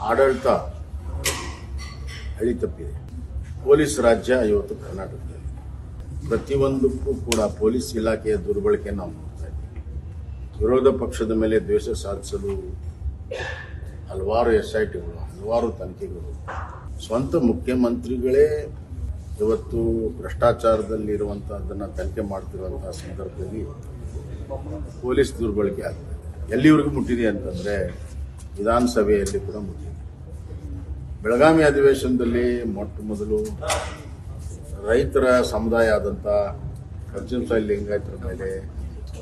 ಆಡಳಿತ ಹಳಿ ತಪ್ಪಿದೆ. ಪೊಲೀಸ್ ರಾಜ್ಯ ಇವತ್ತು ಕರ್ನಾಟಕದಲ್ಲಿ ಪ್ರತಿಯೊಂದಕ್ಕೂ ಕೂಡ ಪೊಲೀಸ್ ಇಲಾಖೆಯ ದುರ್ಬಳಕೆ ನಾವು ನೋಡ್ತಾ ಇದ್ದೀವಿ. ವಿರೋಧ ಪಕ್ಷದ ಮೇಲೆ ದ್ವೇಷ ಸಾಧಿಸಲು ಹಲವಾರು SITಗಳು, ಹಲವಾರು ತನಿಖೆಗಳು. ಸ್ವಂತ ಮುಖ್ಯಮಂತ್ರಿಗಳೇ ಇವತ್ತು ಭ್ರಷ್ಟಾಚಾರದಲ್ಲಿರುವಂತಹದನ್ನ ತನಿಖೆ ಮಾಡ್ತಿರುವಂತಹ ಸಂದರ್ಭದಲ್ಲಿ ಪೊಲೀಸ್ ದುರ್ಬಳಕೆ ಆಗ್ತದೆ. ಎಲ್ಲಿವರೆಗೂ ಮುಟ್ಟಿದೆ ಅಂತಂದ್ರೆ ವಿಧಾನಸಭೆಯಲ್ಲಿ ಕೂಡ ಮುಟ್ಟಿದೆ. ಬೆಳಗಾವಿ ಅಧಿವೇಶನದಲ್ಲಿ ಮೊಟ್ಟ ಮೊದಲು ರೈತರ ಸಮುದಾಯ ಆದಂಥ ಪಂಚಮಸಾಲಿ ಲಿಂಗಾಯತರ ಮೇಲೆ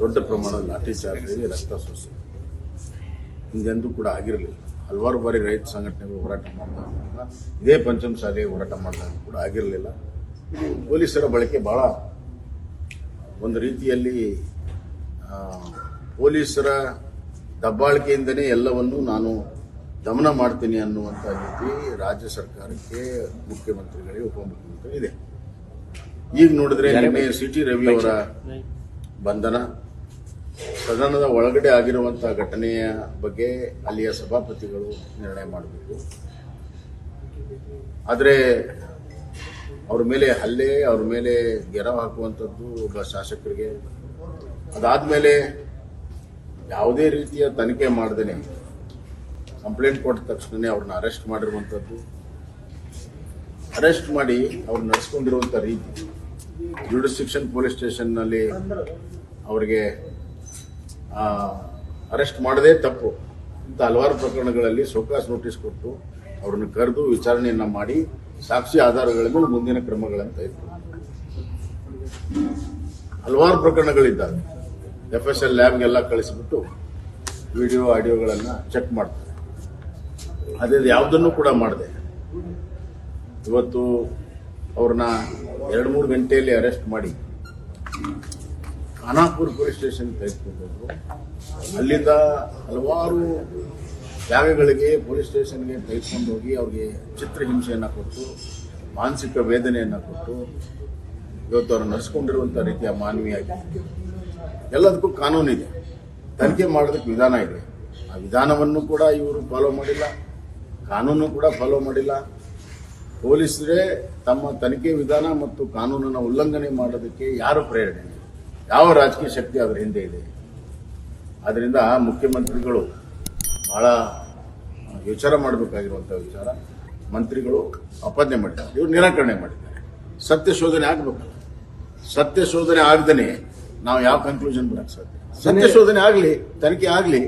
ದೊಡ್ಡ ಪ್ರಮಾಣದ ಲಾಠಿ ಚಾರ್ಜ್ ರಕ್ತ ಸೋಸಿ ಹಿಂದೆಂದೂ ಕೂಡ ಆಗಿರಲಿಲ್ಲ. ಹಲವಾರು ಬಾರಿ ರೈತ ಸಂಘಟನೆಗಳು ಹೋರಾಟ ಮಾಡಿದಾಗ ಇದೇ ಪಂಚಮಸಾಲಿ ಹೋರಾಟ ಮಾಡಿದಾಗ ಕೂಡ ಆಗಿರಲಿಲ್ಲ. ಪೊಲೀಸರ ಬಳಕೆ ಬಹಳ ಒಂದು ರೀತಿಯಲ್ಲಿ ಪೊಲೀಸರ ದಬ್ಬಾಳಿಕೆಯಿಂದನೇ ಎಲ್ಲವನ್ನು ನಾನು ದಮನ ಮಾಡ್ತೀನಿ ಅನ್ನುವಂಥ ರೀತಿ ರಾಜ್ಯ ಸರ್ಕಾರಕ್ಕೆ, ಮುಖ್ಯಮಂತ್ರಿಗಳಿಗೆ, ಉಪಮುಖ್ಯಮಂತ್ರಿ ಇದೆ. ಈಗ ನೋಡಿದ್ರೆ ನಿನ್ನೆ CT ರವಿ ಅವರ ಬಂಧನ, ಸದನದ ಒಳಗಡೆ ಆಗಿರುವಂತಹ ಘಟನೆಯ ಬಗ್ಗೆ ಅಲ್ಲಿಯ ಸಭಾಪತಿಗಳು ನಿರ್ಣಯ ಮಾಡಬೇಕು. ಆದರೆ ಅವ್ರ ಮೇಲೆ ಹಲ್ಲೆ, ಅವ್ರ ಮೇಲೆ ಗೆರವು ಹಾಕುವಂಥದ್ದು ಒಬ್ಬ ಶಾಸಕರಿಗೆ, ಅದಾದ್ಮೇಲೆ ಯಾವುದೇ ರೀತಿಯ ತನಿಖೆ ಮಾಡದೇನೆ ಕಂಪ್ಲೇಂಟ್ ಕೊಟ್ಟ ತಕ್ಷಣ ಅವ್ರನ್ನ ಅರೆಸ್ಟ್ ಮಾಡಿರುವಂಥದ್ದು, ಅರೆಸ್ಟ್ ಮಾಡಿ ಅವ್ರು ನಡೆಸ್ಕೊಂಡಿರುವಂಥ ರೀತಿ, ಜುಡಿಸ್ಟಿಕ್ಷನ್ ಪೊಲೀಸ್ ಸ್ಟೇಷನ್ನಲ್ಲಿ ಅವರಿಗೆ ಅರೆಸ್ಟ್ ಮಾಡದೇ ತಪ್ಪು ಇಂಥ ಹಲವಾರು ಪ್ರಕರಣಗಳಲ್ಲಿ ಸೋಕಾಸ್ ನೋಟಿಸ್ ಕೊಟ್ಟು ಅವ್ರನ್ನ ಕರೆದು ವಿಚಾರಣೆಯನ್ನ ಮಾಡಿ ಸಾಕ್ಷಿ ಆಧಾರಗಳ ಮೇಲೆ ಮುಂದಿನ ಕ್ರಮಗಳಂತ ಇತ್ತು. ಹಲವಾರು ಪ್ರಕರಣಗಳಿದ್ದಾವೆ. FSL ಲ್ಯಾಬ್ಗೆಲ್ಲ ಕಳಿಸಿಬಿಟ್ಟು ವಿಡಿಯೋ ಆಡಿಯೋಗಳನ್ನು ಚೆಕ್ ಮಾಡ್ತಾರೆ. ಅದೇ ಯಾವುದನ್ನು ಕೂಡ ಮಾಡದೆ ಇವತ್ತು ಅವ್ರನ್ನ 2-3 ಗಂಟೆಯಲ್ಲಿ ಅರೆಸ್ಟ್ ಮಾಡಿ ಖಾನಾಪುರ ಪೊಲೀಸ್ ಸ್ಟೇಷನ್ ತೆಗೆದುಕೊಂಡು ಅಲ್ಲಿಂದ ಹಲವಾರು ಜಾಗಗಳಿಗೆ ಪೊಲೀಸ್ ಸ್ಟೇಷನ್ಗೆ ತೆಗೆದುಕೊಂಡು ಹೋಗಿ ಅವ್ರಿಗೆ ಚಿತ್ರಹಿಂಸೆಯನ್ನು ಕೊಟ್ಟು, ಮಾನಸಿಕ ವೇದನೆಯನ್ನು ಕೊಟ್ಟು ಇವತ್ತು ಅವ್ರು ನಡೆಸ್ಕೊಂಡಿರುವಂಥ ರೀತಿಯ ಮಾನವೀಯತೆ. ಎಲ್ಲದಕ್ಕೂ ಕಾನೂನಿದೆ, ತನಿಖೆ ಮಾಡೋದಕ್ಕೆ ವಿಧಾನ ಇದೆ. ಆ ವಿಧಾನವನ್ನು ಕೂಡ ಇವರು ಫಾಲೋ ಮಾಡಿಲ್ಲ, ಕಾನೂನು ಕೂಡ ಫಾಲೋ ಮಾಡಿಲ್ಲ. ಪೊಲೀಸರೇ ತಮ್ಮ ತನಿಖೆ ವಿಧಾನ ಮತ್ತು ಕಾನೂನನ್ನು ಉಲ್ಲಂಘನೆ ಮಾಡೋದಕ್ಕೆ ಯಾರು ಪ್ರೇರಣೆ, ಯಾವ ರಾಜಕೀಯ ಶಕ್ತಿ ಅದರ ಹಿಂದೆ ಇದೆ? ಆದ್ದರಿಂದ ಮುಖ್ಯಮಂತ್ರಿಗಳು ಬಹಳ ವಿಚಾರ ಮಾಡಬೇಕಾಗಿರುವಂಥ ವಿಚಾರ. ಮಂತ್ರಿಗಳು ಅಪಾದನೆ ಮಾಡಿದ್ದಾರೆ, ಇವರು ನಿರಾಕರಣೆ ಮಾಡಿದ್ದಾರೆ. ಸತ್ಯ ಶೋಧನೆ ಆಗಬೇಕಲ್ಲ. ಸತ್ಯ ಶೋಧನೆ ಆಗದೇನೆ ನಾವು ಯಾವ ಕನ್ಕ್ಲೂಷನ್ ಬರಕ್ಕೆ ಸಾಧ್ಯ? ಸತ್ಯ ಶೋಧನೆ ಆಗಲಿ, ತನಿಖೆ ಆಗಲಿ.